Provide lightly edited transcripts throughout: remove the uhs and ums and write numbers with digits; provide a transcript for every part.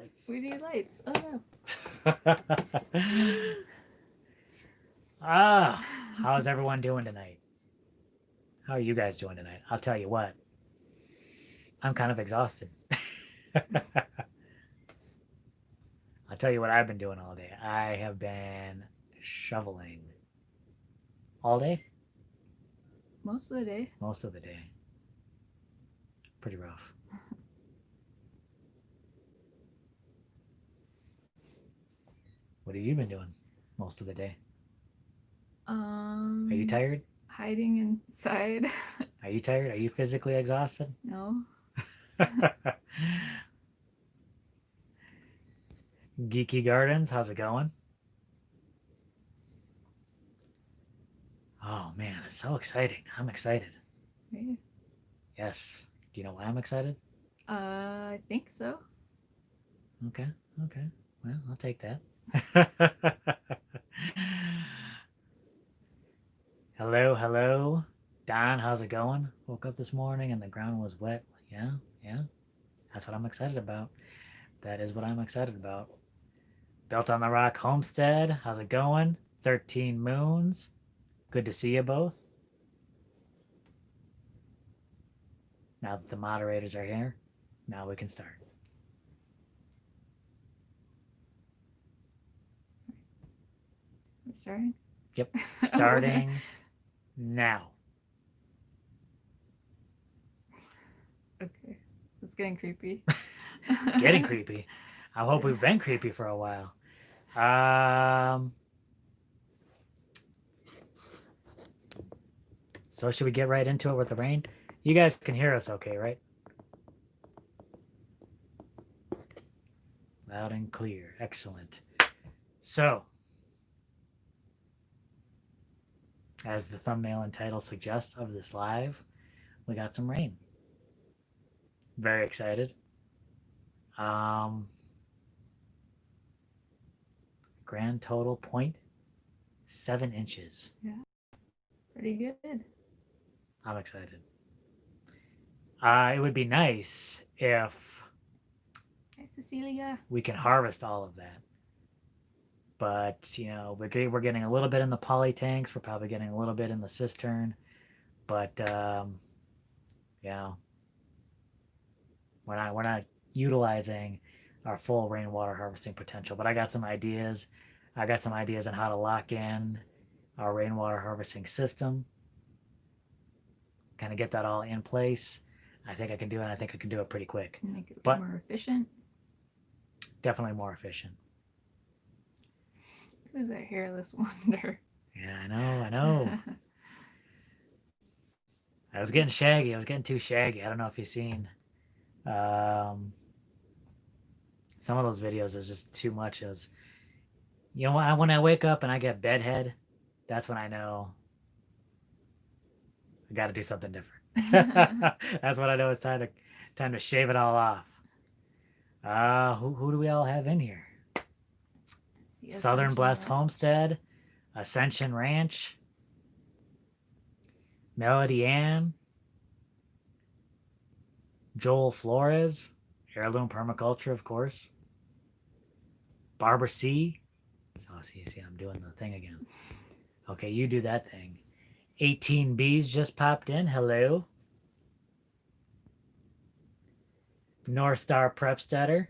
lights. We need lights. Oh Ah, how's everyone doing tonight? How are you guys doing tonight? I'll tell you what, I'm kind of exhausted. I'll tell you what I've been doing all day. I have been shoveling all day, no. Most of the day. most of the day. Pretty rough. What have you been doing most of the day? Are you tired? Hiding inside. Are you tired? Are you physically exhausted? No. Geeky Gardens, how's it going? Oh man, it's so exciting. I'm excited. Okay. Yes. Do you know why I'm excited? I think so. Okay, okay. Well, I'll take that. Hello, hello. Don, how's it going? Woke up this morning and the ground was wet. Yeah, yeah. That's what I'm excited about. That is what I'm excited about. Built on the Rock Homestead, how's it going? 13 Moons. Good to see you both. Now that the moderators are here, now we can start. We're starting? Yep, starting now. Okay. It's getting creepy. It's getting creepy. I hope we've been creepy for a while. So should we get right into it with the rain? You guys can hear us okay, right? Loud and clear. Excellent. So, as the thumbnail and title suggest of this live, we got some rain. Very excited. Grand total 0.7 inches. Yeah. Pretty good. I'm excited. It would be nice if Hi, Cecilia. we can harvest all of that. But, you know, we're getting a little bit in the poly tanks. We're probably getting a little bit in the cistern. But, yeah, we're not utilizing our full rainwater harvesting potential. But I got some ideas. I got some ideas on how to lock in our rainwater harvesting system. Kind of get that all in place. I think I can do it. I think I can do it pretty quick. Make it but more efficient. Definitely more efficient. Who's that hairless wonder? Yeah, I know. I know. I was getting shaggy. I was getting too shaggy. I don't know if you've seen some of those videos. Is just too much. As you know, when I wake up and I get bedhead, that's when I know I got to do something different. That's when I know it's time to shave it all off. Who do we all have in here? Southern Blessed Homestead, Ascension Ranch, Melody Ann, Joel Flores, Heirloom Permaculture, of course. Barbara C. Oh, see, I'm doing the thing again. Okay, you do that thing. 18 B's just popped in. Hello. North Star Prepstetter.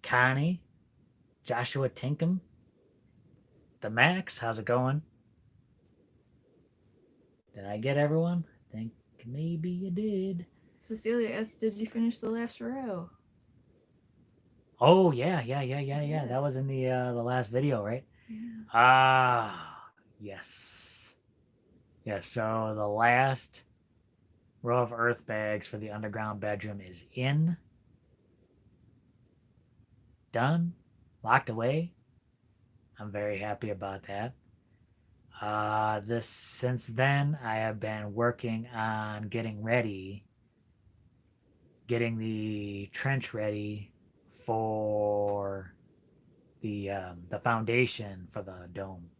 Connie. Joshua Tinkham. The Max. How's it going? Did I get everyone? I think maybe you did. Cecilia asked, did you finish the last row? Oh, yeah. That was in the last video, right? Yeah. Yes. Yes, so the last row of earth bags for the underground bedroom is in. Done. Locked away. I'm very happy about that. Since then, I have been working on getting the trench ready for the foundation for the dome.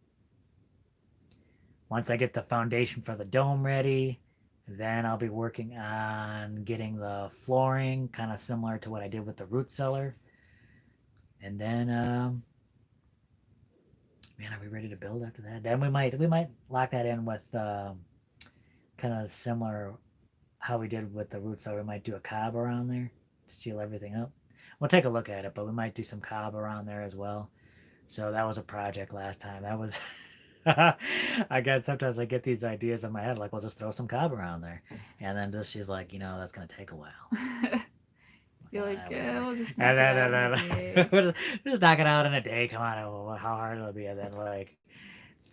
Once I get the foundation for the dome ready, Then I'll be working on getting the flooring, kind of similar to what I did with the root cellar. And then, man, are we ready to build after that? Then we might lock that in with kind of similar how we did with the root cellar. We might do a cob around there to seal everything up. We'll take a look at it, but we might do some cob around there as well. So that was a project last time. That was sometimes I get these ideas in my head like, we'll just throw some cob around there, and then just she's like, that's gonna take a while. You're like, yeah, Whatever. we'll just knock And it then, out in a day. we'll just knock it out in a day. Come on, how hard it'll be. And then like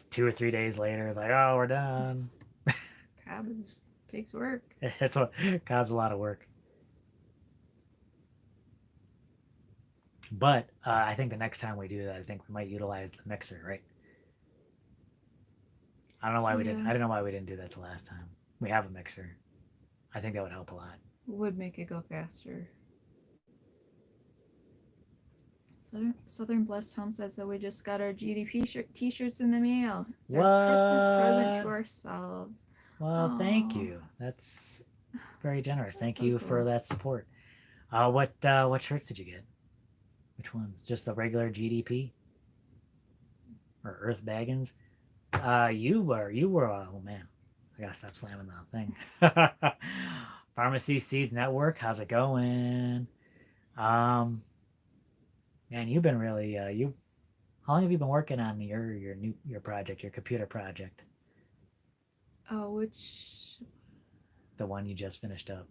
2 or 3 days later, it's like, oh, we're done. Cob takes work. Cob's a lot of work. But I think the next time we do that, I think we might utilize the mixer, right? I don't know why we didn't. I don't know why we didn't do that the last time. We have a mixer. I think that would help a lot. Would make it go faster. Southern Blessed Home says that we just got our GDP t-shirts in the mail. It's our Christmas present to ourselves. Well, thank you. That's very generous. Thank you for that support. What shirts did you get? Which ones? Just the regular GDP or Earth Baggins? You were. Oh man, I gotta stop slamming that thing. Pharmacy Seeds Network. How's it going? Man, you've been really you. How long have you been working on your project, your computer project? Oh, which? The one you just finished up.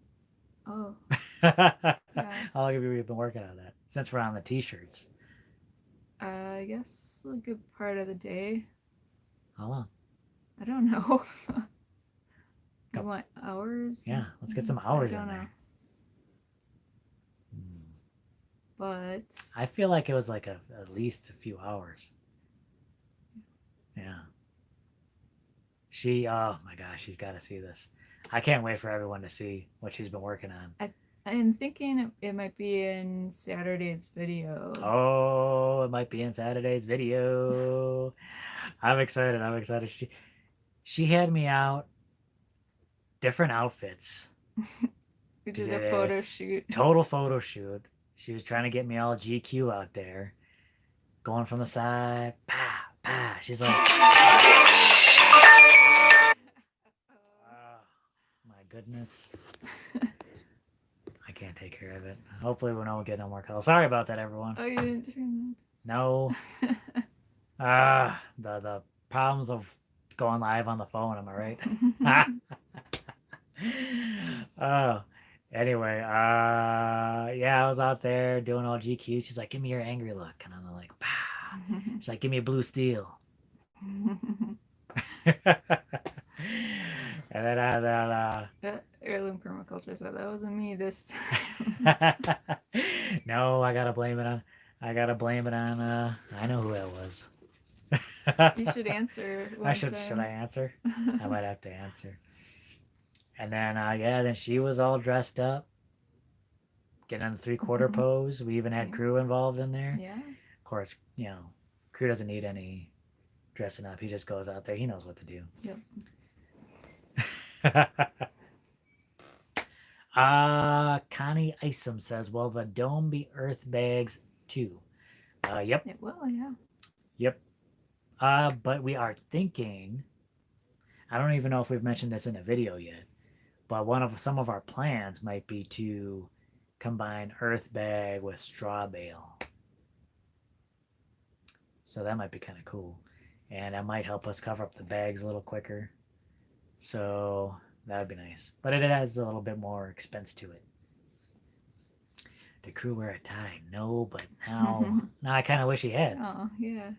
Oh. Yeah. How long have you been working on that? Since we're on the t-shirts. I guess a good part of the day. How long? I don't know. You want hours? Yeah, let's get some hours I don't in know. there. But I feel like it was like at least a few hours. Yeah. Oh my gosh, you've got to see this. I can't wait for everyone to see what she's been working on. I'm thinking it might be in Saturday's video. Oh, it might be in Saturday's video. I'm excited. She had me out different outfits. We did a photo shoot. Total photo shoot. She was trying to get me all GQ out there. Going from the side. Bah, bah. She's like... Oh, my goodness. I can't take care of it. Hopefully we don't get no more calls. Sorry about that, everyone. Oh, you didn't turn that? No. The problems of going live on the phone, am I right? Oh. Anyway, yeah, I was out there doing all GQ. She's like, give me your angry look. And I'm like, bah. She's like, give me a blue steel. And then Heirloom Permaculture said that wasn't me this time. No, I gotta blame it on I know who that was. You should answer. Should I answer? I might have to answer. And then then she was all dressed up, getting on the 3/4 pose. We even had crew involved in there. Yeah. Of course, crew doesn't need any dressing up. He just goes out there. He knows what to do. Yep. Connie Isom says, will the dome be earth bags too? Yep. It will, yeah. Yep. But we are thinking, I don't even know if we've mentioned this in a video yet, but some of our plans might be to combine earth bag with straw bale. So that might be kind of cool. And that might help us cover up the bags a little quicker. So that would be nice. But it has a little bit more expense to it. Did crew wear a tie? No, but now I kind of wish he had. Oh, yeah.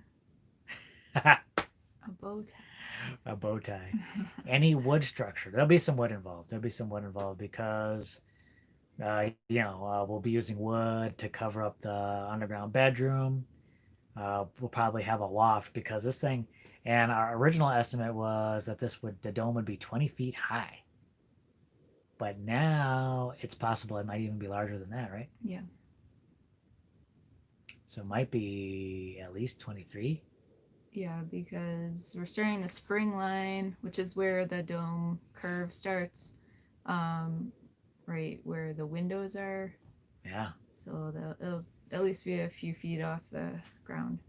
A bow tie. A bow tie. Any wood structure. There'll be some wood involved. Because, we'll be using wood to cover up the underground bedroom. We'll probably have a loft because this thing, and our original estimate was that the dome would be 20 feet high. But now it's possible it might even be larger than that, right? Yeah. So it might be at least 23. Yeah, because we're starting the spring line, which is where the dome curve starts, um, right where the windows are. Yeah. So it'll at least be a few feet off the ground.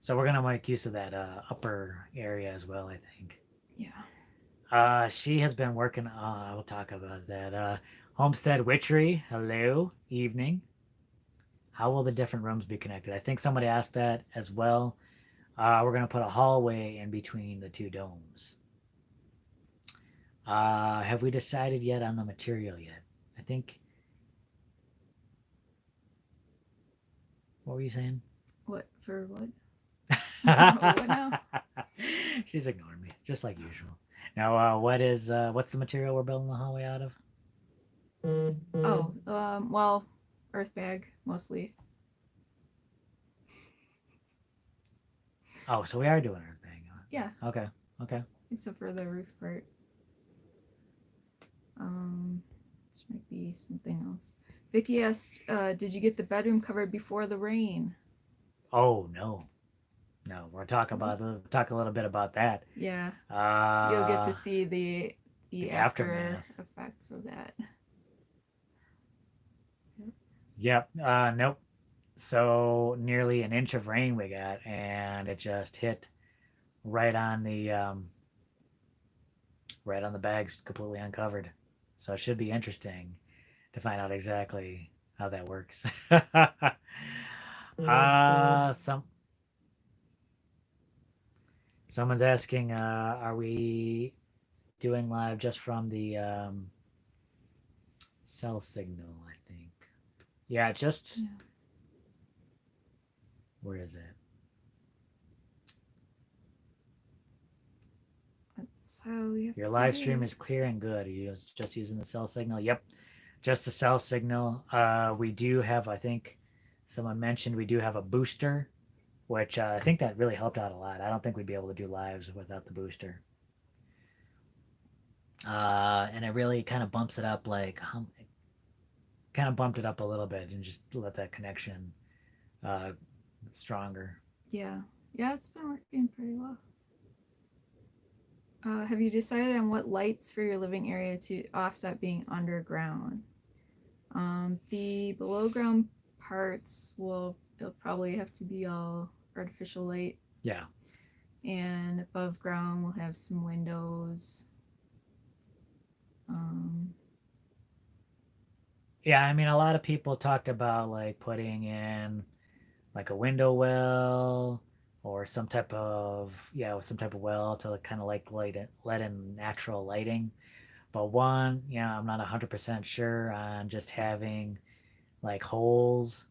So we're gonna make use of that upper area as well, I think. Yeah. She has been working. We'll talk about that. Homestead Witchery. Hello, evening. How will the different rooms be connected? I think somebody asked that as well. We're gonna put a hallway in between the two domes. Have we decided yet on the material yet? I think. What were you saying? What for what? What now? She's ignoring me, just like usual. Now, what's the material we're building the hallway out of? Oh, well, earth bag mostly. Oh, so we are doing our thing. Yeah. Okay. Okay. Except for the roof part. This might be something else. Vicky asked, "Did you get the bedroom covered before the rain?" Oh no, no. We're talk a little bit about that. Yeah, you'll get Uh, to see the after aftermath. effects of that. Yep. Nope. So nearly an inch of rain we got, and it just hit right on the bags, completely uncovered. So it should be interesting to find out exactly how that works. Some someone's asking, are we doing live just from the cell signal? I think. Yeah, just Yeah. where is it? That's how we have Your to live do stream it. is clear and good. Are you just using the cell signal? Yep, just the cell signal. We do have, I think, someone mentioned we do have a booster, which I think that really helped out a lot. I don't think we'd be able to do lives without the booster. And it really kind of bumps it up, kind of bumped it up a little bit and just let that connection uh, stronger. Yeah, yeah, it's been working pretty well. Have you decided on what lights for your living area to offset being underground? The below ground parts it'll probably have to be all artificial light. Yeah. And above ground we'll have some windows. Yeah, I mean, a lot of people talked about like putting in like a window well or some type of well to kind of like let in natural lighting. But one, I'm not 100% sure on just having like holes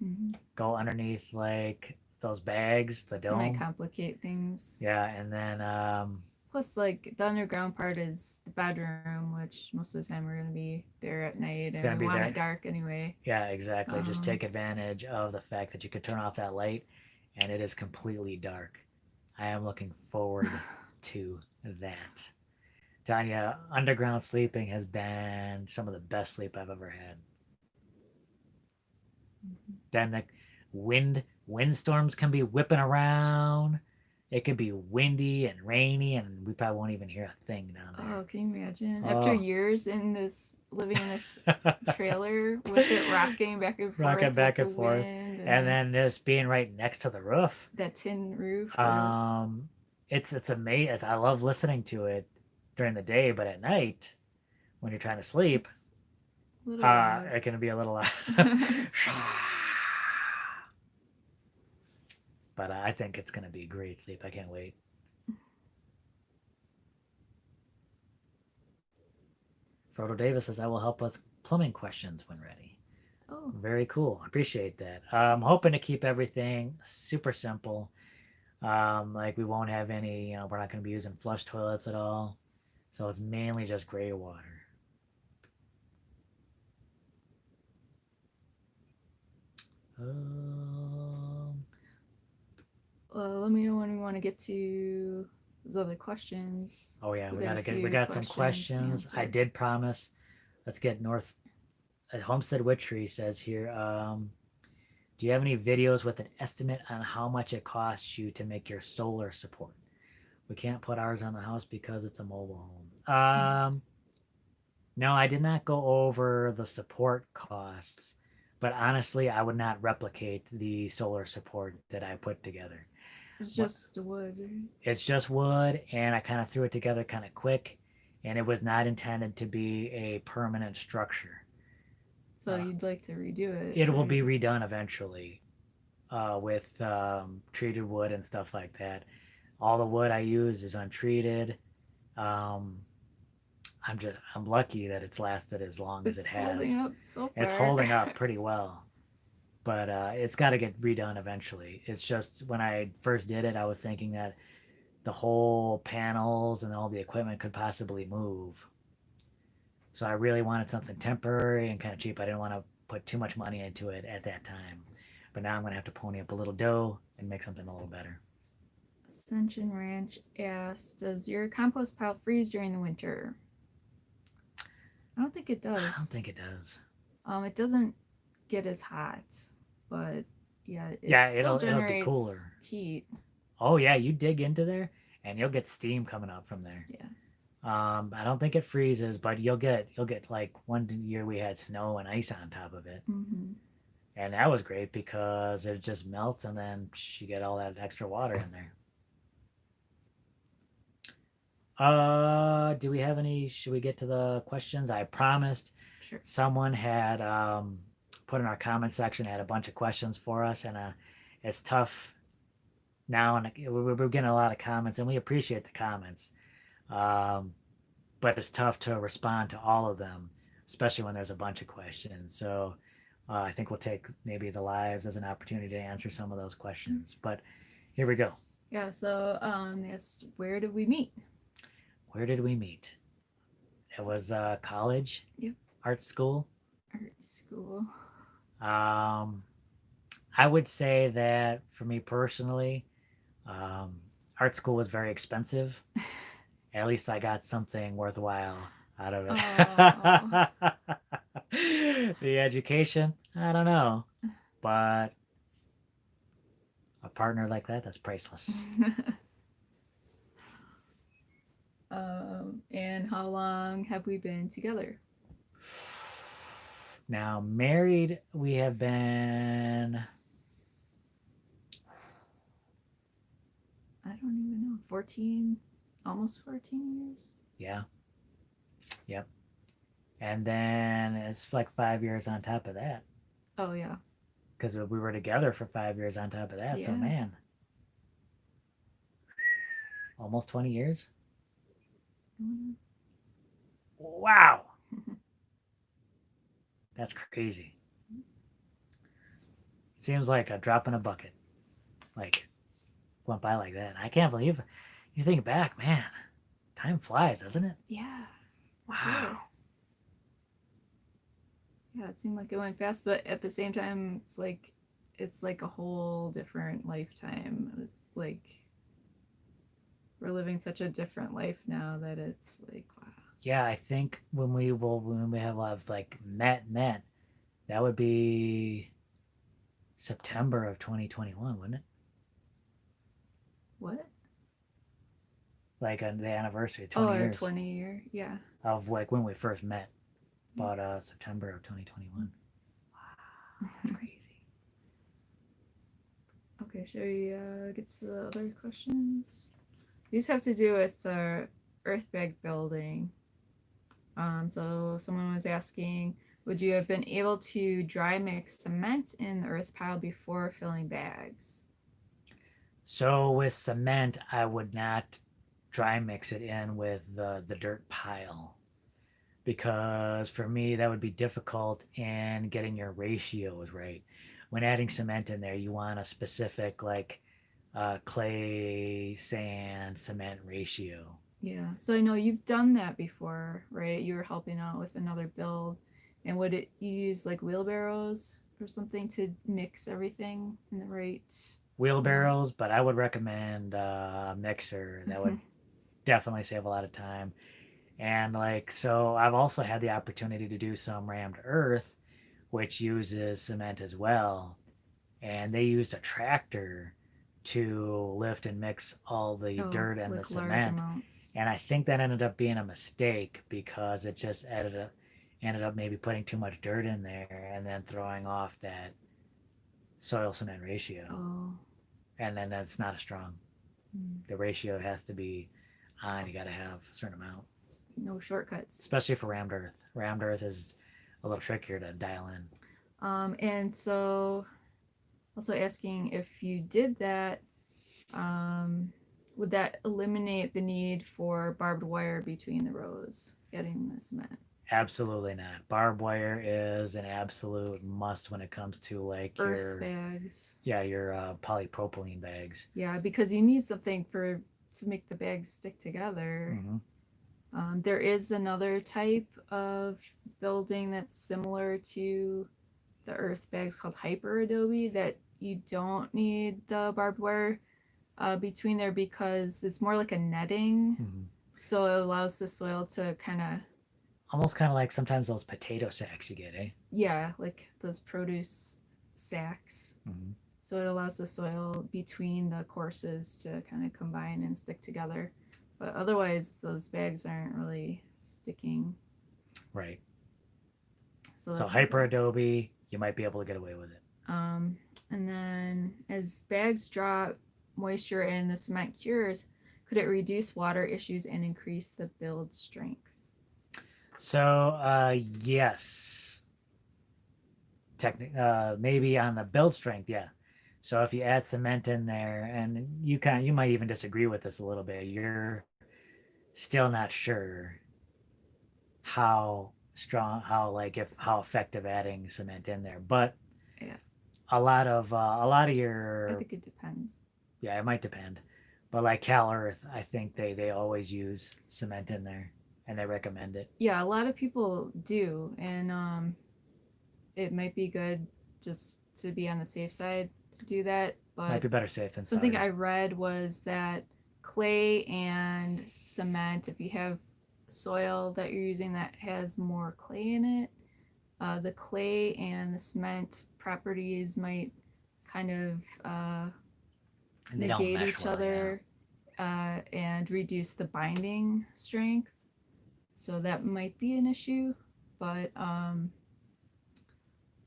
Mm-hmm. go underneath like those bags, the It might dome. complicate things. Yeah, and then Plus, like the underground part is the bedroom, which most of the time we're gonna be there at night, it's and gonna we be want there. it dark anyway. Yeah, exactly. Just take advantage of the fact that you could turn off that light and it is completely dark. I am looking forward to that. Tanya, underground sleeping has been some of the best sleep I've ever had. Then the windstorms can be whipping around. It could be windy and rainy, and we probably won't even hear a thing down there. Oh, can you imagine? After Oh. years living in this trailer with it rocking back and forth, rocking back with and the forth, wind, and then just being right next to the roof. that tin roof. It's amazing. I love listening to it during the day, but at night when you're trying to sleep, it's a little loud. it can be a little loud. But I think it's going to be great sleep. I can't wait. Frodo Davis says, I will help with plumbing questions when ready. Oh. Very cool. I appreciate that. I'm hoping to keep everything super simple. Like we won't have any, we're not going to be using flush toilets at all. So it's mainly just gray water. Let me know when we want to get to those other questions. Oh yeah, we got some questions. I did promise. Let's get North Homestead Witchery says here. Do you have any videos with an estimate on how much it costs you to make your solar support? We can't put ours on the house because it's a mobile home. No, I did not go over the support costs, but honestly, I would not replicate the solar support that I put together. It's What? just wood. It's just wood, and I kind of threw it together kind of quick, and it was not intended to be a permanent structure. So you'd like to redo it, It will right? be redone eventually with treated wood and stuff like that. All the wood I use is untreated. Um, I'm lucky that it's lasted as long as it It's has. holding up so far. It's holding up pretty well, but it's got to get redone eventually. It's just when I first did it, I was thinking that the whole panels and all the equipment could possibly move. So I really wanted something temporary and kind of cheap. I didn't want to put too much money into it at that time. But now I'm going to have to pony up a little dough and make something a little better. Ascension Ranch asks, does your compost pile freeze during the winter? I don't think it does. I don't think it does. It doesn't get as hot, but yeah, it it'll be cooler. Heat. Oh yeah, you dig into there and you'll get steam coming up from there. Yeah. I don't think it freezes, but you'll get like one year we had snow and ice on top of it, and that was great because it just melts and then you get all that extra water in there. Do we have any? Should we get to the questions? I promised someone had put in our comment section had a bunch of questions for us, and it's tough now, and we're getting a lot of comments, and we appreciate the comments. But it's tough to respond to all of them, especially when there's a bunch of questions. So I think we'll take maybe the lives as an opportunity to answer some of those questions. But here we go. Yeah. So yes, where did we meet? Where did we meet? It was college. Yep. Art school. Art school. I would say that for me personally, art school was very expensive. At least I got something worthwhile out of it. The education, I don't know. But a partner like that's priceless. And how long have we been together? Now, married, we have been... I don't even know. 14? Almost 14 years? Yeah. Yep. And then it's like 5 years on top of that. Oh, yeah. Because we were together for 5 years on top of that. Yeah. So, man. Almost 20 years? Wow. That's crazy. Seems like a drop in a bucket. Like, went by like that. I can't believe it. You think back, man, time flies, doesn't it? Yeah. Wow. Yeah, it seemed like it went fast, but at the same time, it's like a whole different lifetime. Like, we're living such a different life now that it's like, wow. Yeah, I think when we have like met, that would be September of 2021, wouldn't it? What? Like on the anniversary, 20 years. 20 year, yeah. Of like when we first met, about September of 2021. Wow, that's crazy. Okay, shall we get to the other questions? These have to do with the earth bag building. So someone was asking, would you have been able to dry mix cement in the earth pile before filling bags? So with cement, I would not dry mix it in with the dirt pile, because for me that would be difficult in getting your ratios right. When adding cement in there, you want a specific like clay, sand, cement ratio. Yeah, so I know you've done that before, right? You were helping out with another build, and you use like wheelbarrows or something to mix everything in the right wheelbarrows, but I would recommend a mixer. That would definitely save a lot of time. And like, so I've also had the opportunity to do some rammed earth, which uses cement as well. and they used a tractor to lift and mix all the Oh, dirt and the like large cement. amounts. And I think that ended up being a mistake because it just ended up maybe putting too much dirt in there and then throwing off that soil cement ratio. Oh. And then that's not a strong. Mm. The ratio has to be on. You got to have a certain amount, No shortcuts. especially for rammed earth. Rammed earth is a little trickier to dial in. And so, also asking if you did that, would that eliminate the need for barbed wire between the rows, getting the cement? Absolutely not. Barbed wire is an absolute must when it comes to like Earth bags. your polypropylene bags. Yeah, because you need something to make the bags stick together. Mm-hmm. There is another type of building that's similar to the earth bags called hyper adobe that you don't need the barbed wire between there because it's more like a netting. Mm-hmm. So it allows the soil to Almost kind of like sometimes those potato sacks you get, eh? yeah, like those produce sacks. Mm-hmm. So it allows the soil between the courses to kind of combine and stick together. But otherwise, those bags aren't really sticking. Right. So hyper adobe, you might be able to get away with it. And then as bags drop moisture and the cement cures, could it reduce water issues and increase the build strength? So yes, maybe on the build strength, yeah. So if you add cement in there, and you might even disagree with this a little bit, you're still not sure how strong, how effective adding cement in there. But Yeah, a lot of I your think it depends. yeah, it might depend. But like Cal Earth, I think they always use cement in there, and they recommend it. Yeah, a lot of people do, and it might be good just to be on the safe side to do that. Might But be better safe than something sorry. I read was that clay and cement, if you have soil that you're using that has more clay in it, the clay and the cement properties might kind of And they don't negate mesh each well, yeah. other and reduce the binding strength. So that might be an issue. But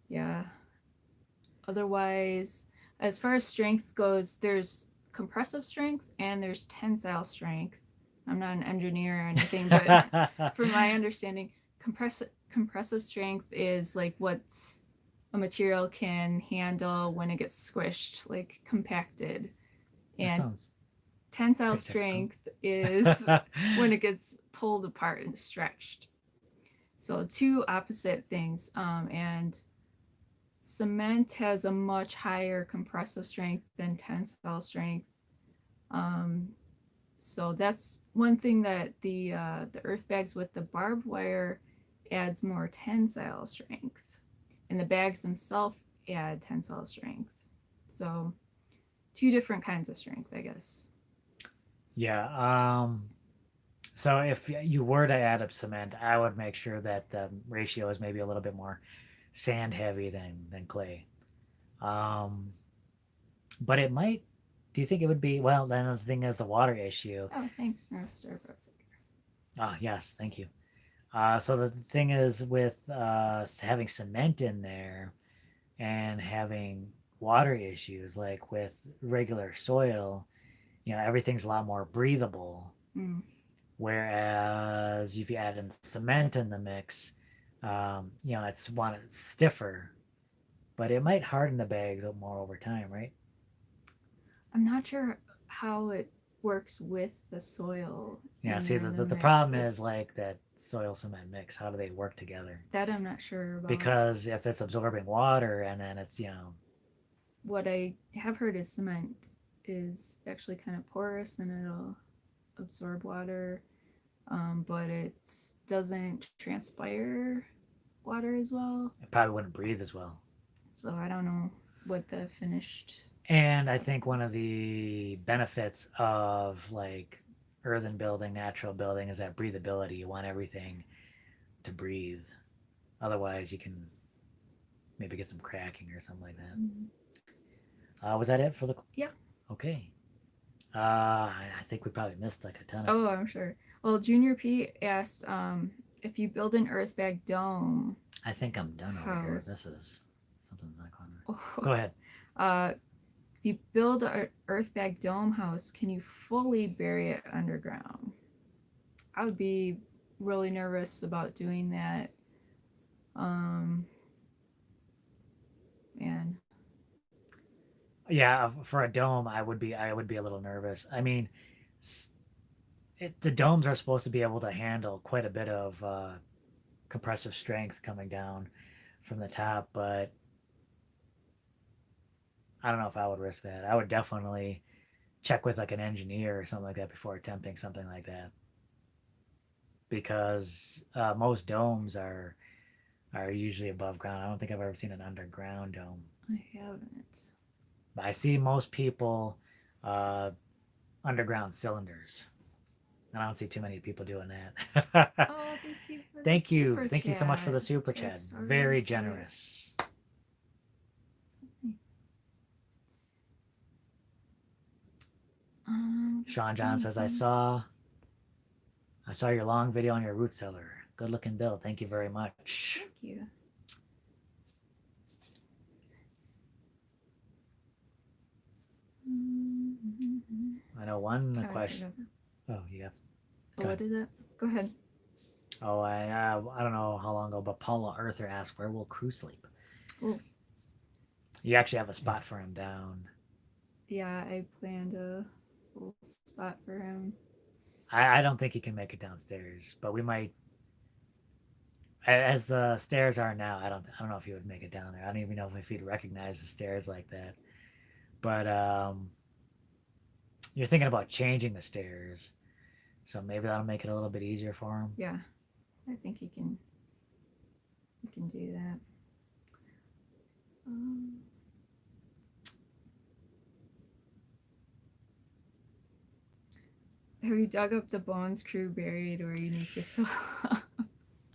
yeah, otherwise, as far as strength goes, there's compressive strength and there's tensile strength. I'm not an engineer or anything, but from my understanding, compressive strength is like what a material can handle when it gets squished, like compacted. That And sounds tensile pretty technical. strength is when it gets pulled apart and stretched. So two opposite things. And cement has a much higher compressive strength than tensile strength. Um, so that's one thing that the earth bags with the barbed wire adds more tensile strength, and the bags themselves add tensile strength. So two different kinds of strength, I guess. Yeah. So if you were to add up cement, I would make sure that the ratio is maybe a little bit more sand heavy than clay. Um, but it might. Do you think it would be? Well, then the thing is the water issue. Oh, thanks, North Star. Ah, yes, thank you. So the thing is with having cement in there and having water issues, like with regular soil, everything's a lot more breathable. Mm. Whereas if you add in cement in the mix, it's stiffer, but it might harden the bags more over time, right? I'm not sure how it works with the soil. Yeah. In See, there in the mix. problem is like that soil cement mix. How do they work together? That I'm not sure about. Because if it's absorbing water and then it's What I have heard is cement is actually kind of porous and it'll absorb water, but it doesn't transpire water as well. it probably wouldn't breathe as well. So I don't know what the finished. And I think one of the benefits of like earthen building, natural building is that breathability. You want everything to breathe. Otherwise, you can maybe get some cracking or something like that. Mm-hmm. Was that it for the? Yeah. Okay. I think we probably missed like a ton of. Oh, I'm sure. Well, Junior P asked if you build an earth bag dome I think I'm done over here. house. This is something in that corner. Oh, Go ahead. if you build an earth bag dome house, can you fully bury it underground? I would be really nervous about doing that. Man. Yeah, for a dome, I would be a little nervous. I mean, the domes are supposed to be able to handle quite a bit of compressive strength coming down from the top, but I don't know if I would risk that. I would definitely check with like an engineer or something like that before attempting something like that, because most domes are usually above ground. I don't think I've ever seen an underground dome. I haven't. But I see most people uh, underground cylinders. And I don't see too many people doing that. Oh, thank you for Thank the you. super Thank you so much for the chat. super chat. That's so Very sweet. generous. So nice. Sean John says, I saw your long video on your root cellar. Good looking build. Thank you very much. Thank you. I know one question. Oh, you got. What is it? Go ahead. Oh, I don't know how long ago, but Paula Earther asked, where will Crew sleep? Ooh. You actually have a spot for him down. Yeah, I planned a little spot for him. I don't think he can make it downstairs, but we might. As the stairs are now, I don't know if he would make it down there. I don't even know if he'd recognize the stairs like that. But you're thinking about changing the stairs, so maybe that'll make it a little bit easier for him. Yeah, I think he can do that. Have you dug up the bones Crew buried, or you need to fill up?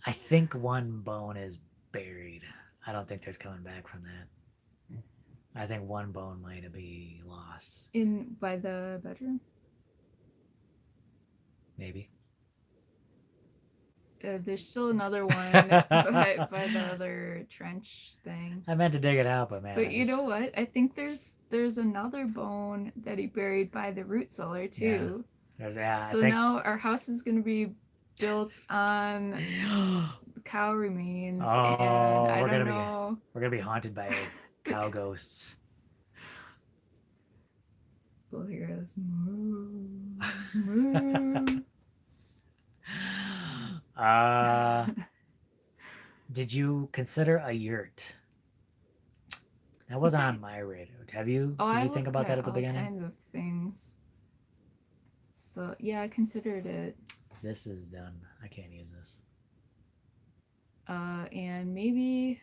I think one bone is buried. I don't think there's coming back from that. I think one bone might be lost. By the bedroom? Maybe. There's still another one by the other trench thing. I meant to dig it out, but man. But you know what? I think there's another bone that he buried by the root cellar too. Yeah. So now our house is gonna be built on cow remains, Oh, and I don't know. We're gonna be haunted by cow ghosts. We'll hear us moo, moo. Did you consider a yurt? That was on my radar. Have you? Oh, did you think about that at the all beginning? kinds of things. So yeah, I considered it. This is done. I can't use this. And maybe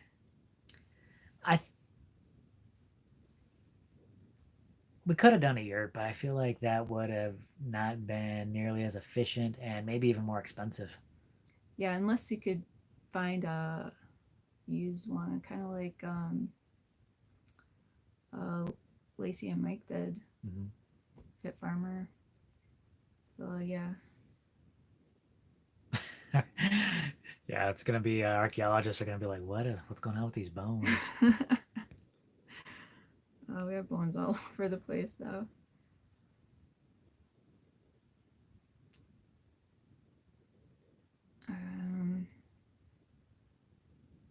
we could have done a yurt, but I feel like that would have not been nearly as efficient and maybe even more expensive. Yeah, unless you could find a used one, kind of like Lacey and Mike did. Mm-hmm. Fit Farmer. So yeah. Yeah, it's gonna be archaeologists are gonna be like, what's going on with these bones? Oh, we have bones all over the place though.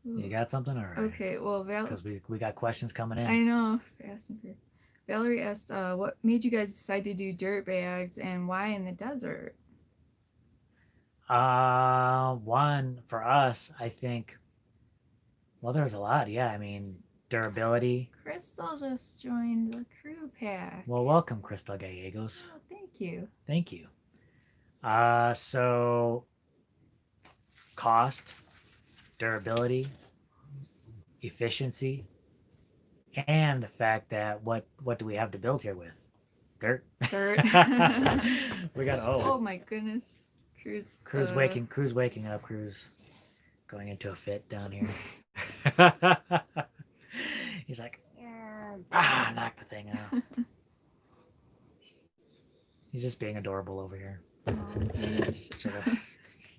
You got something, or okay? Well, because we got questions coming in. I know, fast and furious. Valerie asked, "What made you guys decide to do dirt bags, and why in the desert?" One for us, I think. Well, there's a lot. Yeah, I mean, durability. Crystal just joined the crew pack. Well, welcome, Crystal Gallegos. Oh, thank you. Thank you. So cost, durability, efficiency, and the fact that what do we have to build here with? Dirt. We got oh my goodness. Crew's waking up. Crew's going into a fit down here. He's like, knock the thing He's just being adorable over here. Oh,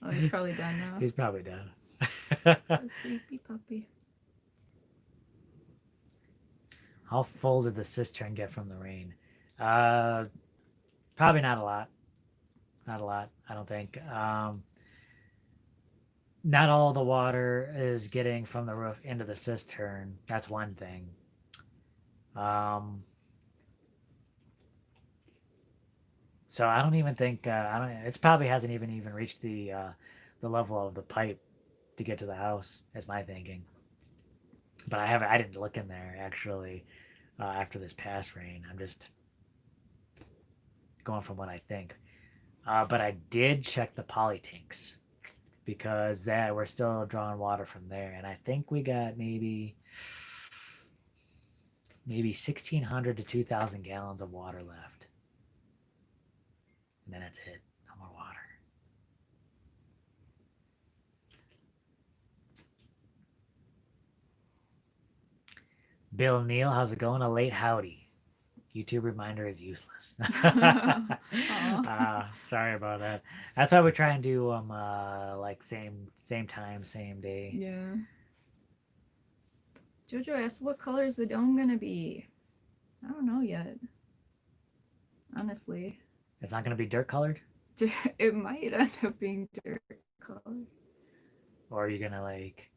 oh, he's probably done now. He's probably done. So sleepy puppy. How full did the cistern get from the rain? Probably not a lot. Not a lot, I don't think. Not all the water is getting from the roof into the cistern. That's one thing. So I don't even think I don't. It's probably hasn't even reached the level of the pipe to get to the house. Is my thinking. But I haven't. I didn't look in there actually after this past rain. I'm just going from what I think. But I did check the poly tanks because that we're still drawing water from there, and I think we got maybe 1,600 to 2,000 gallons of water left, and then that's it. No more water. Bill Neal, how's it going? A late howdy. YouTube reminder is useless. Sorry about that. That's why we try and do them like same time, same day. Yeah. Jojo asked, "What color is the dome gonna be?" I don't know yet. Honestly, it's not gonna be dirt colored. It might end up being dirt colored. Or are you gonna like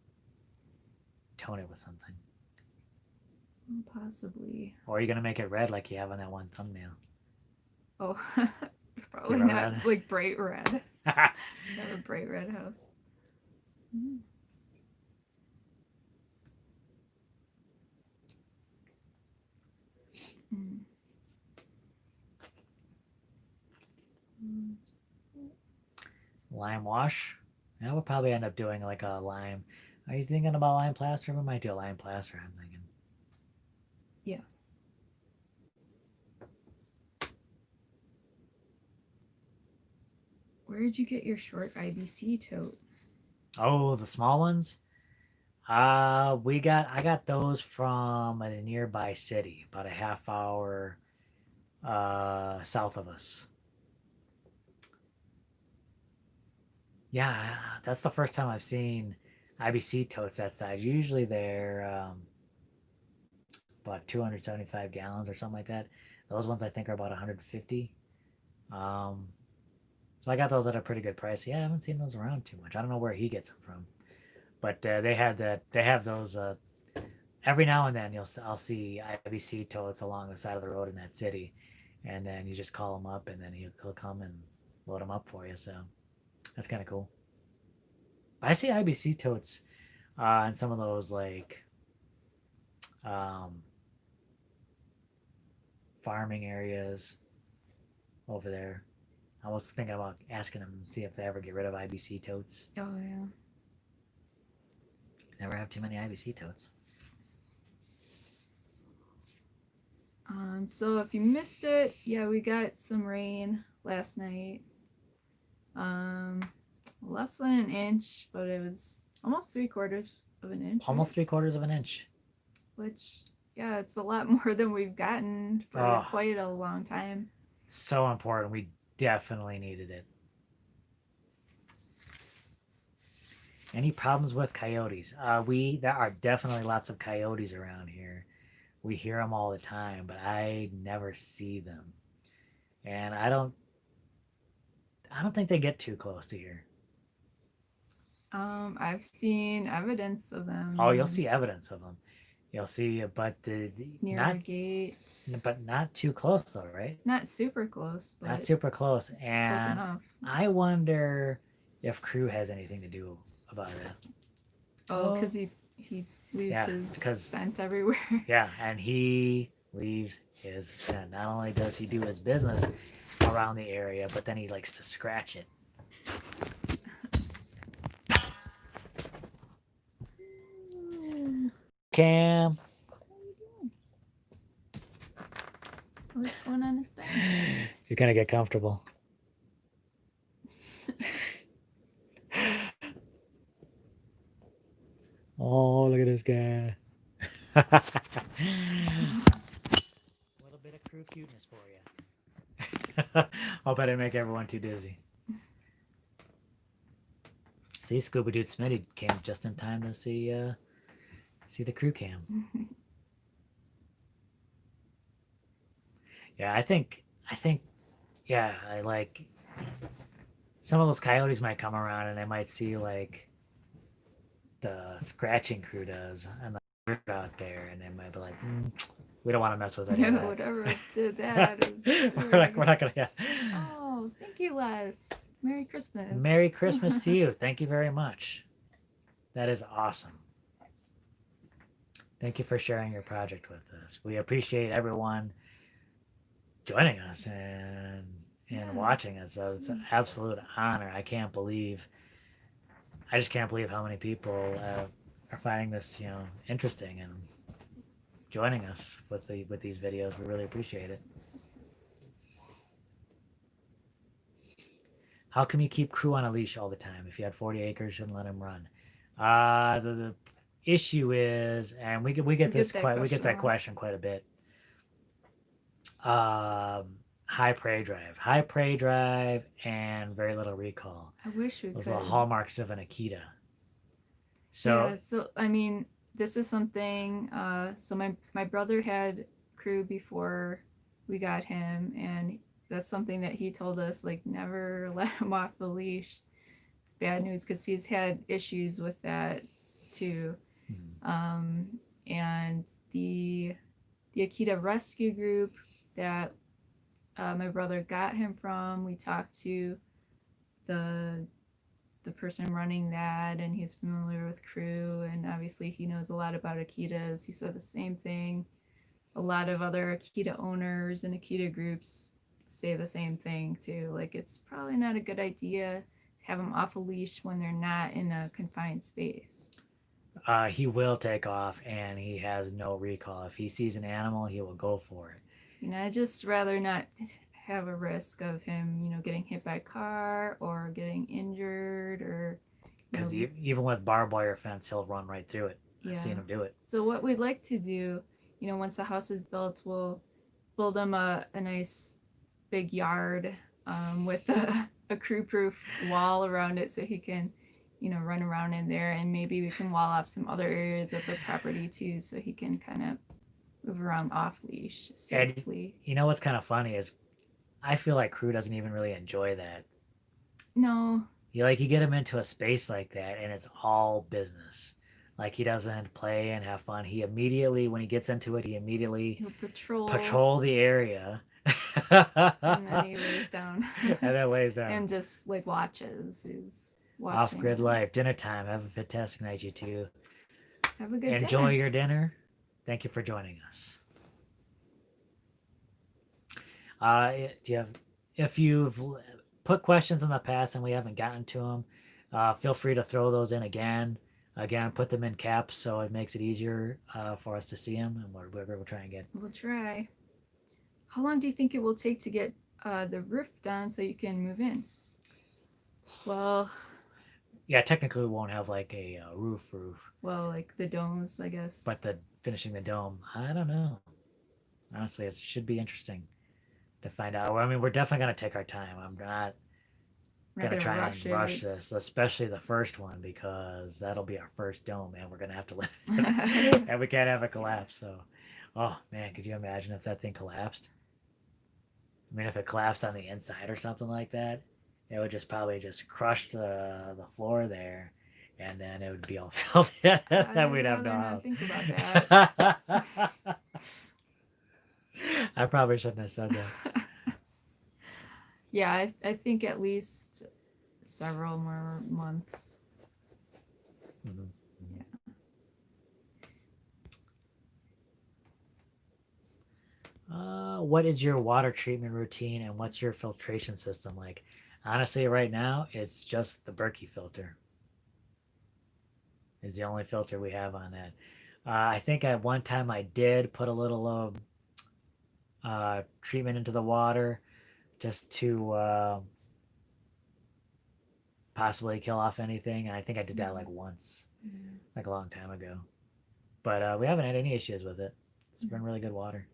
tone it with something? Possibly. Or are you gonna make it red like you have on that one thumbnail? Oh, probably not red? Like bright red. Have a bright red house. Mm. Mm. Lime wash. Yeah, we'll probably end up doing like a lime. Are you thinking about lime plaster? We might do a lime plaster, I'm thinking. Yeah. Where did you get your short IBC tote? Oh, the small ones? I got those from a nearby city, about a half hour south of us. Yeah, that's the first time I've seen IBC totes that size. Usually they're about 275 gallons or something like that. Those ones I think are about 150. So I got those at a pretty good price. Yeah, I haven't seen those around too much. I don't know where he gets them from, but they have those every now and then. I'll see IBC totes along the side of the road in that city, and then you just call him up, and then he'll come and load them up for you. So that's kind of cool. But I see IBC totes in some of those like farming areas over there. I was thinking about asking them to see if they ever get rid of IBC totes. Oh yeah. Never have too many IBC totes. So if you missed it, yeah, we got some rain last night. Less than an inch, but it was almost 3/4 of an inch. Almost 3/4 of an inch. Which, yeah, it's a lot more than we've gotten for quite a long time. So important. We definitely needed it. Any problems with coyotes? There are definitely lots of coyotes around here. We hear them all the time, but I never see them, and I don't think they get too close to here. I've seen evidence of them. Oh, you'll see evidence of them. You'll see, but near the gate. But not too close, though, right? Not super close, but not super close. And close enough. I wonder if Crew has anything to do about it. Oh, because he leaves his scent everywhere. Yeah, and he leaves his scent. Not only does he do his business around the area, but then he likes to scratch it. Cam. What's going on his back? He's gonna get comfortable. Oh, look at this guy. A little bit of Crew cuteness for you. Hope I didn't make everyone too dizzy. See, Scooby Doo Smitty came just in time to see the crew cam. Yeah, I think yeah, I like some of those coyotes might come around and they might see like the scratching crew does and the out there, and they might be like, we don't want to mess with any Yeah, of that. whatever did that is we're not gonna. Yeah. Oh, thank you, Les. Merry Christmas. Merry Christmas to you. Thank you very much. That is awesome. Thank you for sharing your project with us. We appreciate everyone joining us and watching us. So it's an absolute honor. I just can't believe how many people are finding this, interesting and joining us with these videos. We really appreciate it. How can you keep crew on a leash all the time? If you had 40 acres, shouldn't let them run. The issue is, and we get that question quite a bit. High prey drive, and very little recall. I wish we could. Those are the hallmarks of an Akita. So I mean, this is something. So my brother had crew before we got him, and that's something that he told us, like, never let him off the leash. It's bad news because he's had issues with that too. And the Akita rescue group that my brother got him from, we talked to the person running that, and he's familiar with crew, and obviously he knows a lot about Akitas. He said the same thing. A lot of other Akita owners and Akita groups say the same thing too. Like, it's probably not a good idea to have them off a leash when they're not in a confined space. He will take off, and he has no recall. If he sees an animal, he will go for it. I'd just rather not have a risk of him, getting hit by a car or getting injured, or because even with barbed wire fence, he'll run right through it. I've seen him do it. So what we'd like to do, once the house is built, we'll build him a nice big yard with a crew-proof wall around it, so he can run around in there, and maybe we can wall off some other areas of the property too, so he can kind of move around off leash safely. And what's kind of funny is I feel like crew doesn't even really enjoy that. No. You get him into a space like that, and it's all business. Like, he doesn't play and have fun. He immediately, when he gets into it, he'll patrol the area. And then he lays down. And then lays down. And just like watches. He's watching. Off-grid life. Dinner time. Have a fantastic night, you two. Have a good Enjoy your dinner. Thank you for joining us. If you've put questions in the past and we haven't gotten to them, feel free to throw those in again. Again, put them in caps so it makes it easier for us to see them, and whatever we'll try and get. We'll try. How long do you think it will take to get the roof done so you can move in? Well, yeah, technically we won't have like a roof. Well, like the domes, I guess. But finishing the dome, I don't know. Honestly, it should be interesting to find out. I mean, we're definitely going to take our time. I'm not going to try and rush this, especially the first one, because that'll be our first dome, and we're going to have to live in it. And we can't have it collapse. So, oh man, could you imagine if that thing collapsed? I mean, if it collapsed on the inside or something like that, it would probably just crush the floor there, and then it would be all filled in, and we'd have no house. Think about that. I probably shouldn't have said that. Yeah, I think at least several more months. Mm-hmm. Yeah. What is your water treatment routine, and what's your filtration system like? Honestly, right now, it's just the Berkey filter. It's the only filter we have on that. I think at one time I did put a little treatment into the water just to possibly kill off anything. And I think I did that like once, like a long time ago. But we haven't had any issues with it. It's been really good water.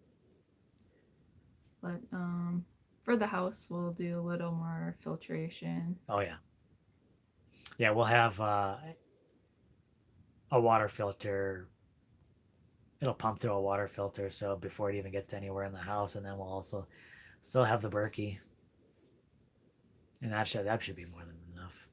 But for the house, we'll do a little more filtration. Oh yeah, yeah. We'll have a water filter. It'll pump through a water filter, so before it even gets to anywhere in the house, and then we'll also still have the Berkey, and that should be more than enough.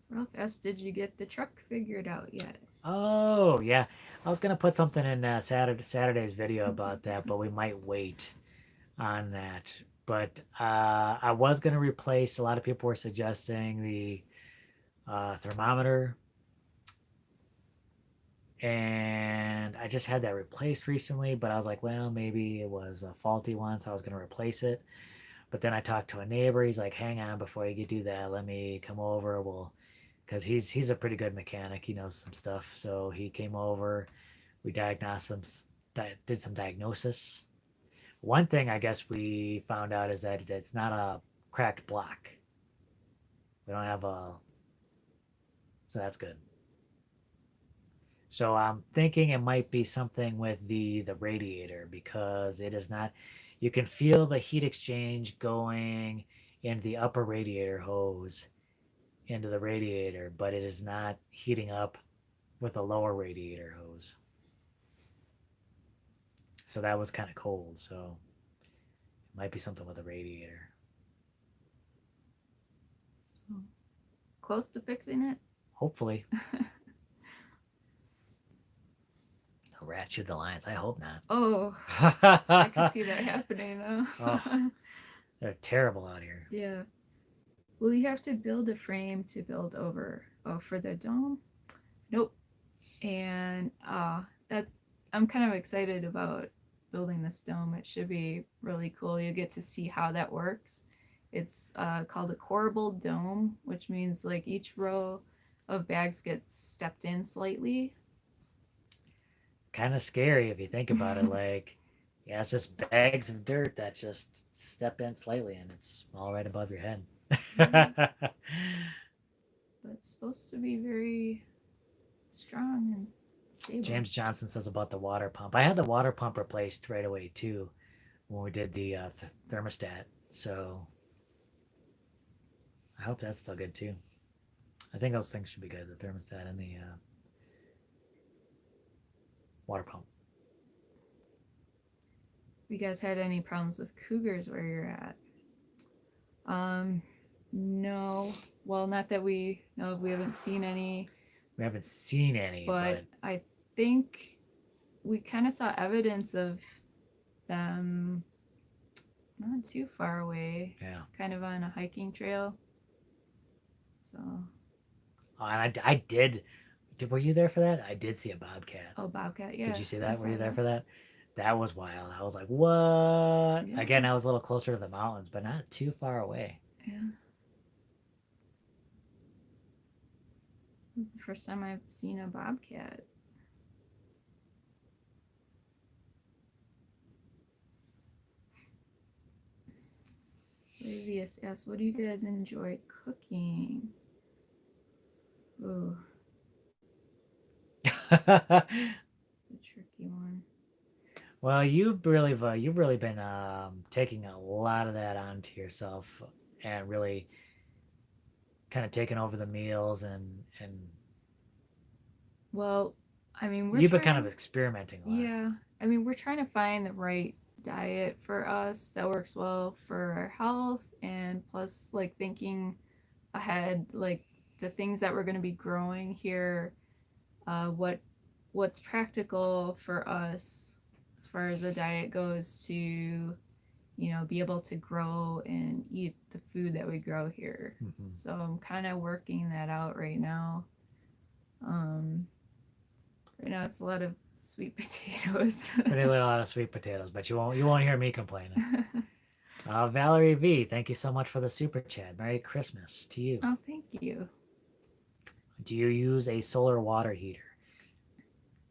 Ralph asked, "Did you get the truck figured out yet?" Oh yeah, I was gonna put something in Saturday's video about that, but we might wait on that. But I was gonna replace. A lot of people were suggesting the thermometer, and I just had that replaced recently. But I was like, well, maybe it was a faulty one, so I was gonna replace it. But then I talked to a neighbor. He's like, hang on, before you do that, let me come over. Well, because he's a pretty good mechanic. He knows some stuff. So he came over. We diagnosed some, did some diagnosis. One thing I guess we found out is that it's not a cracked block. We don't have a, so that's good. So I'm thinking it might be something with the radiator, because it is not. You can feel the heat exchange going in the upper radiator hose into the radiator, but it is not heating up with a lower radiator hose. So that was kind of cold. So it might be something with the radiator. So, close to fixing it. Hopefully. A rat shoot the lions. I hope not. Oh, I can see that happening though. Oh, they're terrible out here. Yeah. Will you have to build a frame to build over? Oh, for the dome? Nope. And that I'm kind of excited about building this dome. It should be really cool. You get to see how that works. It's called a corbelled dome, which means like each row of bags gets stepped in slightly. Kind of scary if you think about it. Like, yeah, it's just bags of dirt that just step in slightly, and it's all right above your head. But it's supposed to be very strong and stable. James Johnson says about the water pump. I had the water pump replaced right away too when we did the thermostat. So I hope that's still good too. I think those things should be good, the thermostat and the water pump. You guys had any problems with cougars where you're at? No. Well, not that we know of. We haven't seen any. We haven't seen any, but I think we kind of saw evidence of them not too far away. Yeah. Kind of on a hiking trail. So. Oh, and I did. Were you there for that? I did see a bobcat. Oh, bobcat, yeah. Did you see that? Were you there for that? That was wild. I was like, what? Yeah. Again, I was a little closer to the mountains, but not too far away. Yeah. This is the first time I've seen a bobcat. Previous asks, what do you guys enjoy cooking? Oh. It's a tricky one. Well, you've really been taking a lot of that onto yourself, and really kind of taking over the meals and. Well, I mean, you've been kind of experimenting a lot. Yeah, I mean, we're trying to find the right diet for us that works well for our health, and plus, like, thinking ahead, like the things that we're going to be growing here, what's practical for us as far as the diet goes to, be able to grow and eat the food that we grow here. Mm-hmm. So I'm kind of working that out right now. Right now it's a lot of sweet potatoes. Really a lot of sweet potatoes, but you won't hear me complaining. Valerie V, thank you so much for the super chat. Merry Christmas to you. Oh, thank you. Do you use a solar water heater?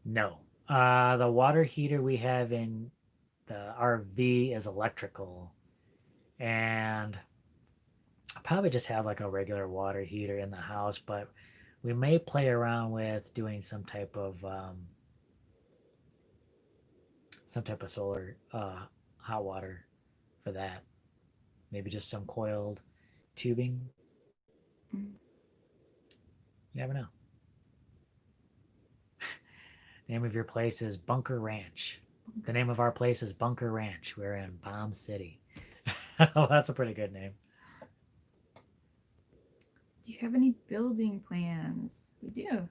No. The water heater we have in the RV is electrical, and I probably just have like a regular water heater in the house, but we may play around with doing some type of solar hot water for that. Maybe just some coiled tubing. Mm. You never know. Name of your place is Bunker Ranch. The name of our place is Bunker Ranch. We're in Bomb City. Oh, that's a pretty good name. Do you have any building plans? We do.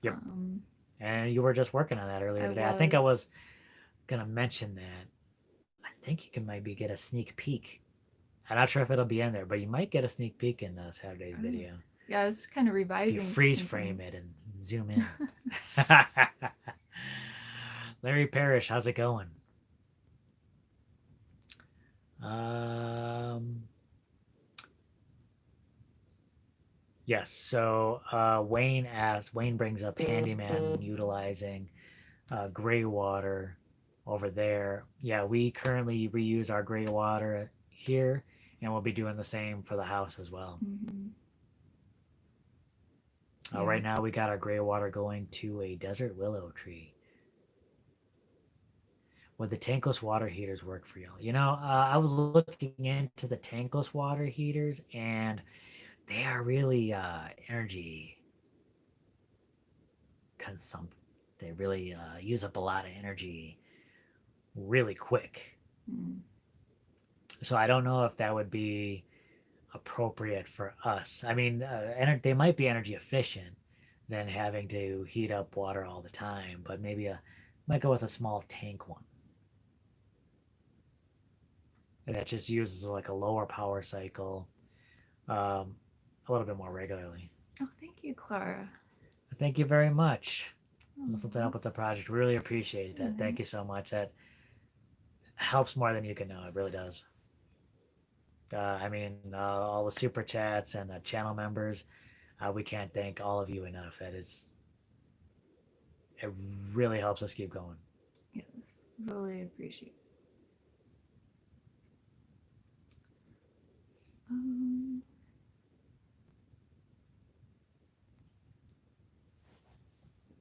Yep. And you were just working on that earlier today. I think I was gonna mention that. I think you can maybe get a sneak peek. I'm not sure if it'll be in there, but you might get a sneak peek in Saturday's video. Yeah, I was kind of revising. If you freeze frame it and zoom in. Larry Parrish, how's it going? Yes, so Wayne brings up handyman utilizing gray water over there. Yeah, we currently reuse our gray water here, and we'll be doing the same for the house as well. Mm-hmm. Yeah. Right now, we got our gray water going to a desert willow tree. Would the tankless water heaters work for y'all? I was looking into the tankless water heaters, and they are really energy consumptive. They really use up a lot of energy really quick. Mm. So I don't know if that would be appropriate for us. I mean, they might be energy efficient than having to heat up water all the time, but maybe might go with a small tank one. And that just uses like a lower power cycle a little bit more regularly. Oh, thank you, Clara. Thank you very much. Something up with the project. Really appreciate that. Nice. Thank you so much. That helps more than you can know. It really does. All the super chats and the channel members, we can't thank all of you enough. It really helps us keep going. Yes, really appreciate it.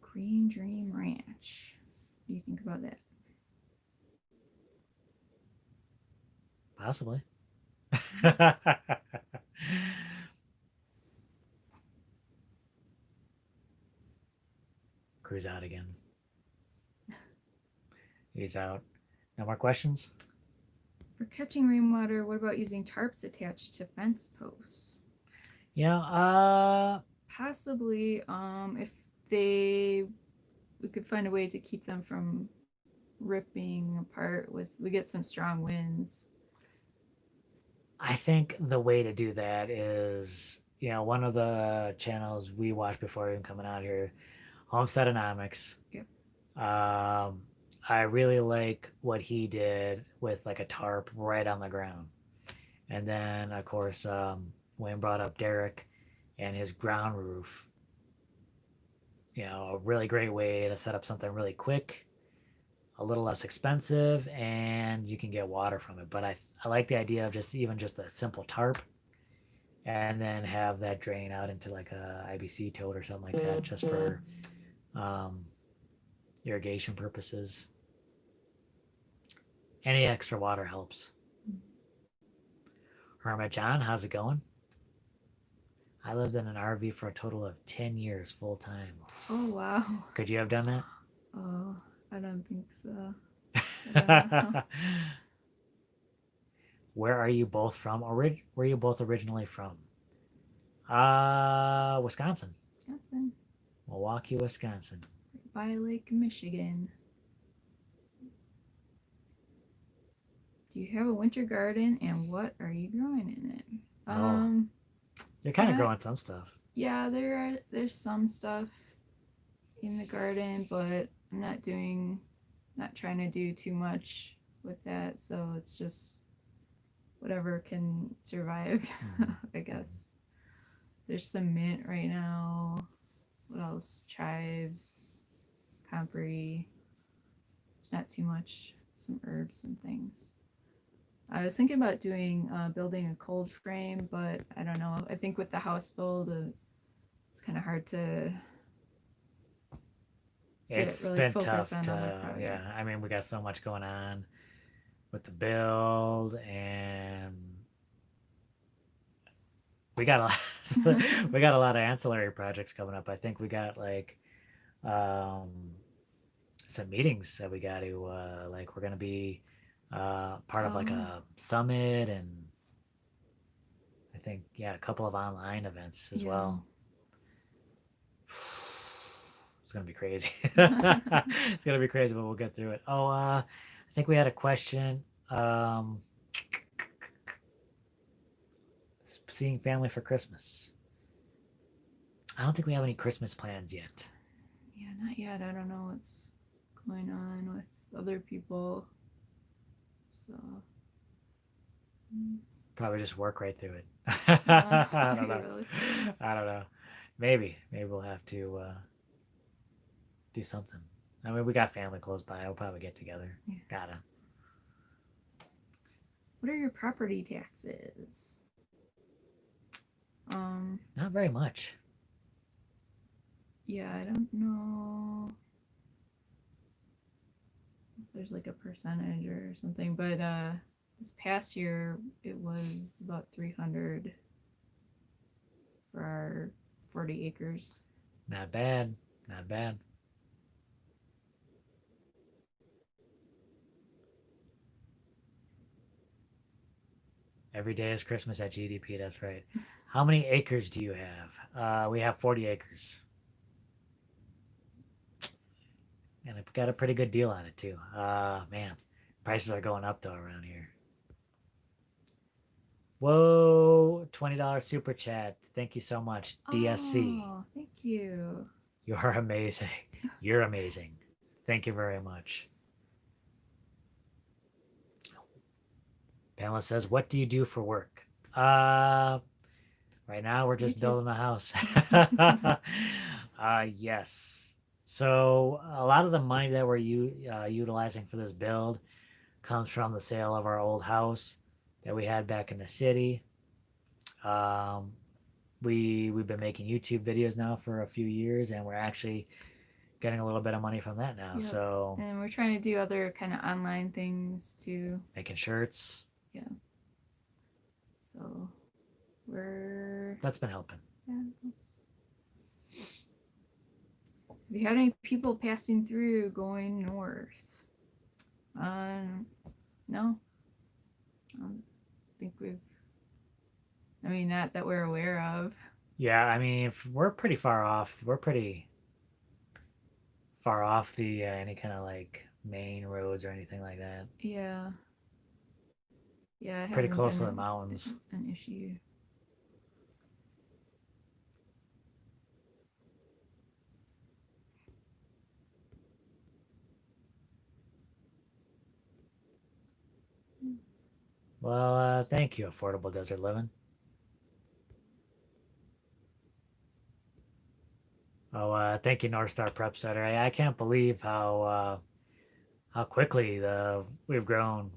Green Dream Ranch. What do you think about that? Possibly. Crew's out again. He's out. No more questions? For catching rainwater, what about using tarps attached to fence posts? Yeah, possibly. If we could find a way to keep them from ripping apart we get some strong winds. I think the way to do that is, one of the channels we watched before even coming out here, Homesteadonomics. Yep. I really like what he did with like a tarp right on the ground. And then, of course, Wayne brought up Derek and his ground roof. A really great way to set up something really quick, a little less expensive, and you can get water from it. But I like the idea of just a simple tarp, and then have that drain out into like a IBC tote or something like that, just for irrigation purposes. Any extra water helps. Hermit John, how's it going? I lived in an RV for a total of 10 years full time. Oh, wow. Could you have done that? Oh, I don't think so. Where are you both from? Where are you both originally from? Wisconsin. Wisconsin. Milwaukee, Wisconsin. By Lake Michigan. Do you have a winter garden, and what are you growing in it? You're kind of growing some stuff. Yeah, there's some stuff in the garden, but I'm not trying to do too much with that, so it's just whatever can survive. I guess there's some mint right now. What else? Chives, comfrey. There's not too much. Some herbs and things. I was thinking about building a cold frame, but I don't know. I think with the house build, it's kind of hard to It's really been tough to, yeah. I mean, we got so much going on with the build, and we got we got a lot of ancillary projects coming up. I think we got like um, some meetings that we got to like. We're gonna be part of like a summit, and I think a couple of online events as well. It's gonna be crazy. It's gonna be crazy, but we'll get through it. Oh, I think we had a question. Seeing family for Christmas. I don't think we have any Christmas plans yet. Yeah, not yet. I don't know what's going on with other people. So probably just work right through it. I don't know. Really? I don't know. Maybe we'll have to do something. I mean, we got family close by. We'll probably get together. Yeah. Gotta. What are your property taxes? Not very much. Yeah, I don't know if there's like a percentage or something, but this past year it was about 300 for our 40 acres. Not bad. Not bad. Every day is Christmas at GDP. That's right. How many acres do you have? We have 40 acres. And I got a pretty good deal on it too. Man, prices are going up though around here. Whoa, $20 super chat. Thank you so much, DSC. Oh, thank you. You're amazing. You're amazing. Thank you very much. Pamela says, "What do you do for work?" Right now we're just building a house. Yes. So a lot of the money that we're utilizing for this build comes from the sale of our old house that we had back in the city. We've been making YouTube videos now for a few years, and we're actually getting a little bit of money from that now. Yep. So and we're trying to do other kind of online things too. Making shirts. Yeah. So that's been helping. Yeah. Have you had any people passing through going north? No. I don't think we've. I mean, not that we're aware of. Yeah, I mean, we're pretty far off. We're pretty far off the any kind of like main roads or anything like that. Yeah. Yeah. Pretty close to the mountains. An issue. Well, thank you, Affordable Desert Living. Oh, thank you, North Star Prep Center. I can't believe how quickly we've grown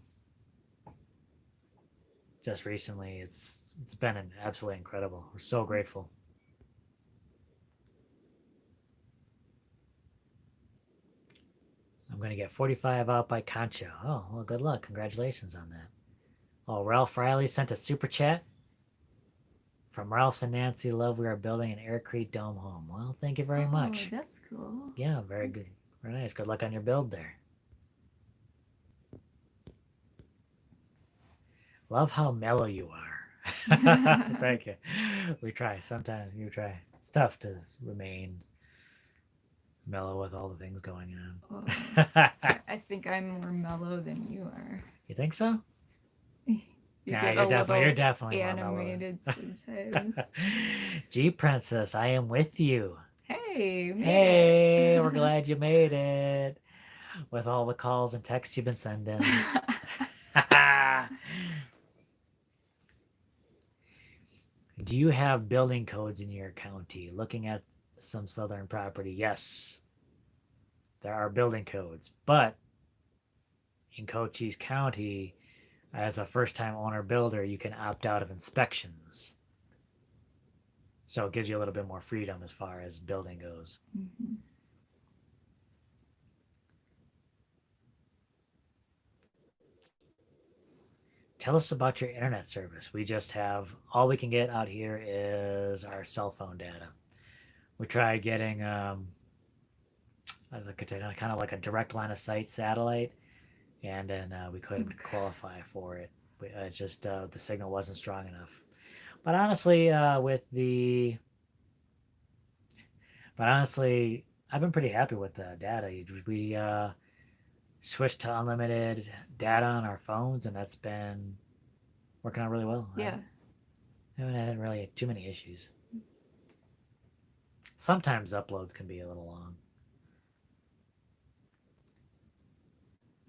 just recently. It's been absolutely incredible. We're so grateful. I'm going to get 45 out by Concho. Oh, well, good luck. Congratulations on that. Oh, Ralph Riley sent a super chat. From Ralph's and Nancy Love, we are building an Air Creek Dome home. Well, thank you very much. That's cool. Yeah, very good. Very nice. Good luck on your build there. Love how mellow you are. Thank you. We try. Sometimes you try. It's tough to remain mellow with all the things going on. I think I'm more mellow than you are. You think so? Yeah, you're definitely animated sometimes. G Princess, I am with you. Hey, we're glad you made it. With all the calls and texts you've been sending. Do you have building codes in your county? Looking at some southern property, yes. There are building codes, but in Cochise County, as a first-time owner builder, you can opt out of inspections. So it gives you a little bit more freedom as far as building goes. Mm-hmm. tell us about your internet service. We just have all we can get out here is our cell phone data. We tried getting kind of like a direct line of sight satellite, and then we couldn't qualify for it. It's just the signal wasn't strong enough. But honestly, but honestly, I've been pretty happy with the data. We switched to unlimited data on our phones, and that's been working out really well. Yeah. I haven't had really too many issues. Sometimes uploads can be a little long.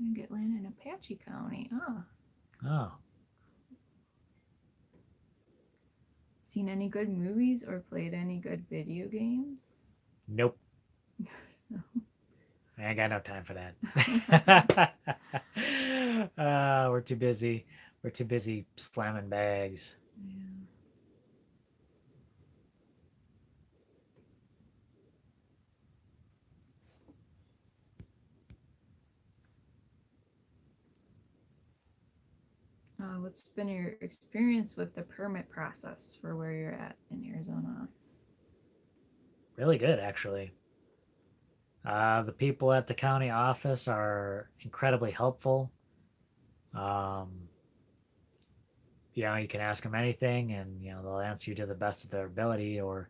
I get land in Apache County. Oh. Oh. Seen any good movies or played any good video games? Nope. No. I ain't got no time for that. We're too busy. We're too busy slamming bags. Yeah. What's been your experience with the permit process for where you're at in Arizona? Really good, actually. The people at the county office are incredibly helpful. Um, you can ask them anything, and they'll answer you to the best of their ability, or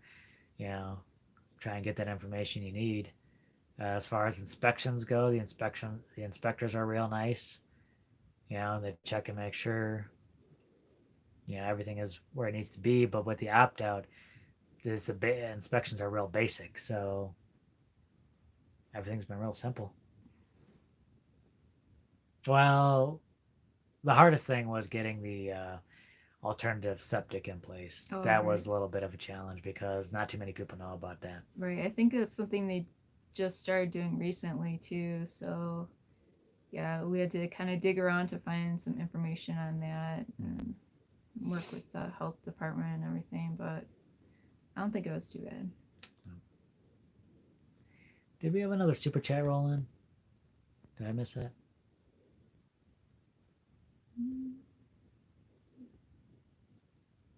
you know, try and get that information you need. As far as inspections go, the inspectors are real nice. They check and make sure everything is where it needs to be. But with the opt out, the inspections are real basic, so everything's been real simple. Well, the hardest thing was getting the alternative septic in place. Oh, That right. was a little bit of a challenge because not too many people know about that. Right. I think that's something they just started doing recently too. So yeah, we had to kind of dig around to find some information on that and work with the health department and everything, but I don't think it was too bad. Did we have another super chat roll in? Did I miss that?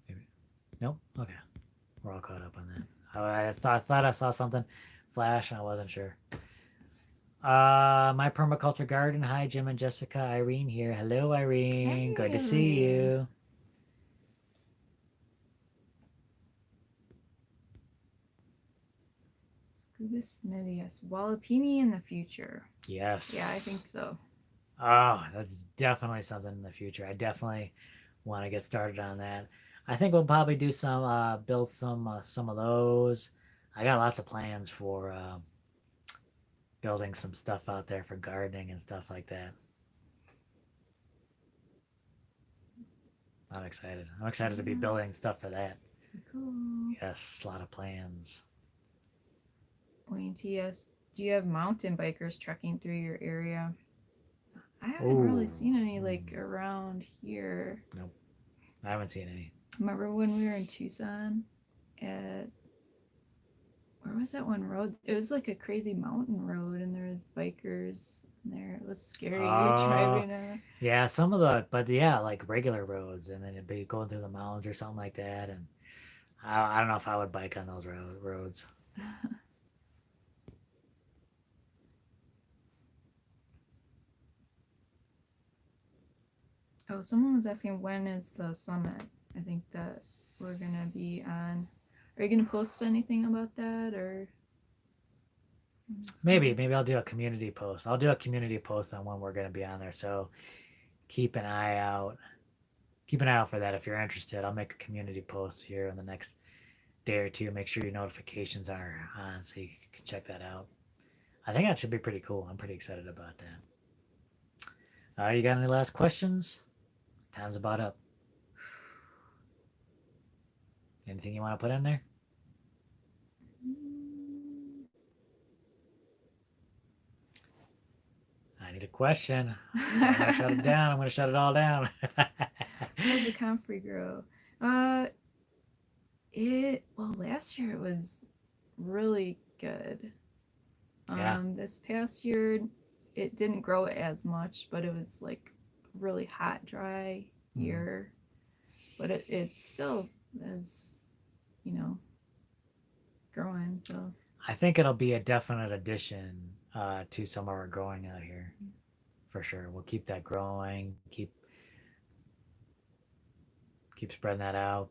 Maybe. Nope. Okay. We're all caught up on that. I thought I saw something flash and I wasn't sure. My permaculture garden. Hi, Jim and Jessica. Irene here. Hello, Irene. Hi, Good to see you. Scuba Smitty, yes. Wallapini in the future. Yes. Yeah, I think so. Oh, that's definitely something in the future. I definitely want to get started on that. I think we'll probably do build some of those. I got lots of plans for building some stuff out there for gardening and stuff like that. I'm excited. I'm excited to be building stuff for that. Cool. Yes, a lot of plans. Wayne TS, do you have mountain bikers trekking through your area? I haven't really seen any around here. Nope. I haven't seen any. Remember when we were in Tucson at where was that one road? It was like a crazy mountain road and there was bikers there. It was scary driving. Yeah, like regular roads, and then it'd be going through the mountains or something like that. And I don't know if I would bike on those roads. Oh, someone was asking when is the summit? I think that we're gonna be on. Are you gonna post anything about that or? Maybe I'll do a community post. I'll do a community post on when we're gonna be on there. So keep an eye out. Keep an eye out for that if you're interested. I'll make a community post here in the next day or two. Make sure your notifications are on so you can check that out. I think that should be pretty cool. I'm pretty excited about that. You got any last questions? Time's about up. Anything you want to put in there? I need a question. I'm gonna shut it down. I'm gonna shut it all down. How's the comfrey grow? Last year it was really good. Yeah. This past year it didn't grow as much, but it was like really hot, dry year, but it still is, you know, growing. So I think it'll be a definite addition to some of our growing out here, for sure. We'll keep that growing, keep spreading that out.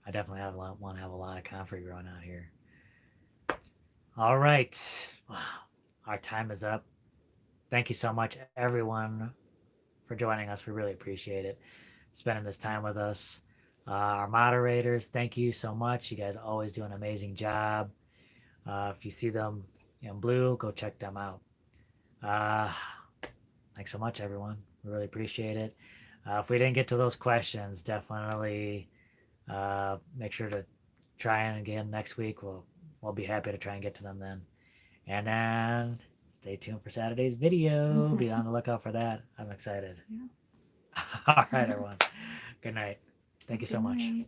I definitely want to have a lot of comfrey growing out here. All right, our time is up. Thank you so much, everyone, for joining us. We really appreciate it, spending this time with us. Our moderators, thank you so much. You guys always do an amazing job. If you see them in blue, go check them out. Uh, Thanks so much, everyone. We really appreciate it. If we didn't get to those questions, definitely make sure to try in again next week. We'll be happy to try and get to them then. And then stay tuned for Saturday's video. Be on the lookout for that. I'm excited. yeah. All right, everyone. Good night. Thank you so Good much. night.